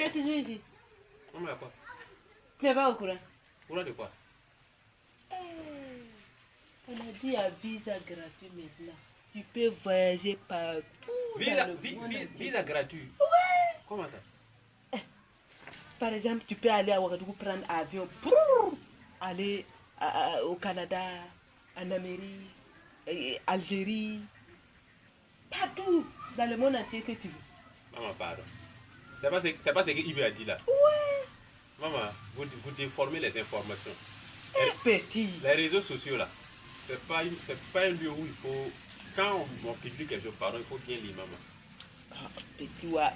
es toujours ici. Maman, quoi? Tu n'es pas au courant? Au courant de quoi? On a dit à visa gratuit maintenant. Tu peux voyager partout dans le monde entier. Visa gratuit? Ouais. Comment ça? Par exemple, tu peux aller à Ouagadougou prendre avion, aller au Canada, en Amérique, Algérie, partout dans le monde entier que tu veux. Maman, pardon. C'est pas ce que Yves a dit là. Ouais. Maman, vous déformez les informations. Petit. Les réseaux sociaux là, c'est pas un lieu où il faut. Quand on publie quelque chose, pardon, il faut bien lire, maman. Petit, ouais.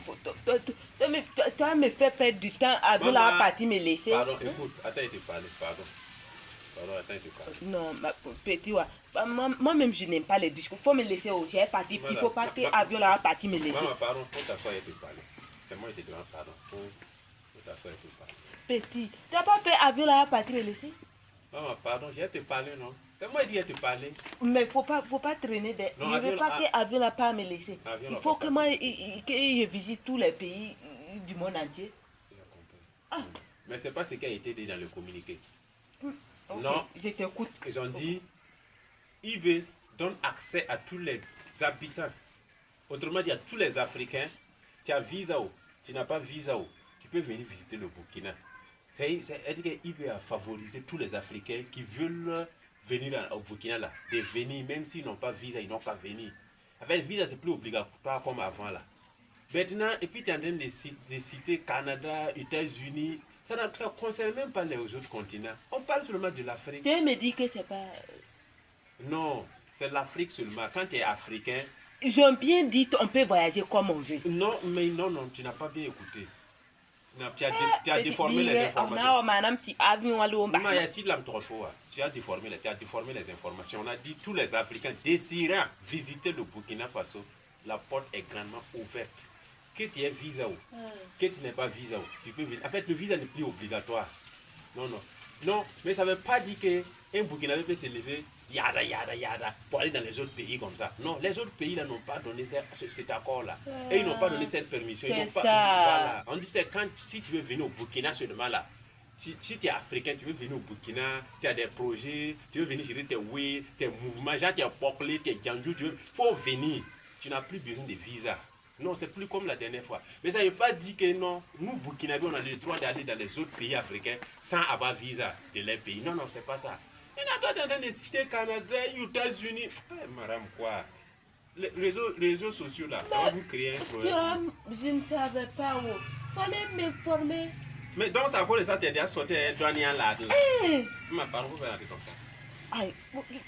Toi, me fais perdre du temps avec la partie me laisser. Pardon, écoute, attends, il te parle, pardon. Pardon, attends, il te parle. Non, petit, ouais. Moi-même, je n'aime pas les discours. Il faut me laisser au j'ai parti. Il ne faut pas que avion la partie me laisser. Maman, pardon, faut t'asseoir et te parler. C'est moi qui te demande pardon. Faut t'asseoir et te parler. Petit, tu n'as pas fait avion la partie me laisser? Maman, pardon, j'ai te parler, non? C'est moi qui ai te parler. Mais faut pas traîner des. Je ne veux pas que avion la pas me laisser. Il faut que moi que je visite tous les pays du monde entier. J'ai compris. Ah. Mais c'est pas ce qui a été dit dans le communiqué. Okay, non. Je t'écoute. Ils ont dit IB donne accès à tous les habitants. Autrement dit, à tous les Africains. Tu as visa ou tu n'as pas visa ou tu peux venir visiter le Burkina. C'est-à-dire que IB a favorisé tous les Africains qui veulent venir au Burkina là, de venir, même s'ils n'ont pas visa, ils n'ont qu'à venir. En fait, le visa, c'est plus obligatoire comme avant là. Maintenant, et puis tu es en train de citer Canada, États-Unis, ça ne concerne même pas les autres continents. On parle seulement de l'Afrique. Tu me dis que c'est pas. Non, c'est l'Afrique seulement. Quand tu es africain. Ils ont bien dit qu'on peut voyager comme on veut. Non, mais non, tu n'as pas bien écouté. Tu as déformé les informations. Tu as déformé les informations. On a dit tous les Africains désirant visiter le Burkina Faso, la porte est grandement ouverte. Que tu aies visa ou que tu n'aies pas visa ou tu peux venir. En fait, le visa n'est plus obligatoire. Non, mais ça ne veut pas dire qu'un Burkinabé peut se lever yada pour aller dans les autres pays comme ça. Non, les autres pays là n'ont pas donné cet accord là. Et ils n'ont pas donné cette permission. C'est ça. Voilà. On dit c'est si tu veux venir au Burkina seulement là. Si tu es africain, tu veux venir au Burkina, tu as des projets, tu veux venir gérer tes mouvements, genre tes Pokle, tes Djandjou, il faut venir. Tu n'as plus besoin de visa. Non, c'est plus comme la dernière fois. Mais ça ne veut pas dire que non, nous, Burkinabé, on a le droit d'aller dans les autres pays africains sans avoir visa de les pays. Non, c'est pas ça. Il y en a d'autres dans les cités Canada, États-Unis. Madame, quoi? Les réseaux sociaux là, ça va vous créer un problème. Je ne savais pas où. Fallait m'informer. Mais donc, ça cause de ça, tu es déjà sorti un douanier là. Ma parole, vous faire rentrer comme ça. Aïe,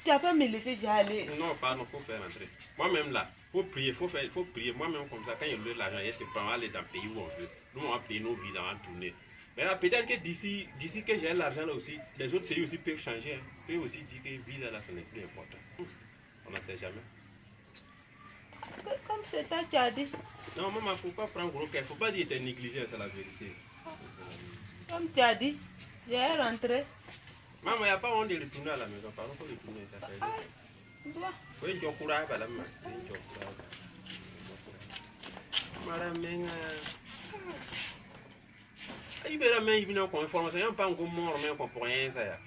tu n'as pas me laissé déjà aller. Non, pardon, il faut faire rentrer. Moi-même là, il faut prier, il faut prier. Moi-même comme ça, quand il y a l'argent, il te prend aller dans le pays où on veut. Nous, on va payer nos visas avant de tourner. Mais là, peut-être que d'ici que j'ai l'argent là aussi, les autres pays aussi peuvent changer. Peuvent aussi dire que le visa là, ce n'est plus important. On n'en sait jamais. Comme c'est toi qui as dit. Non, maman, il ne faut pas prendre gros cas. Il ne faut pas dire que tu es négligé, c'est la vérité. Comme tu as dit, j'ai rentré. Maman, il n'y a pas honte de retourner à la maison. Pardon, il faut retourner. Oui, tu as courage à la main. Madame, il veut la main, il vient en information. Il n'y a pas encore mort, mais on comprend rien. Ça y est.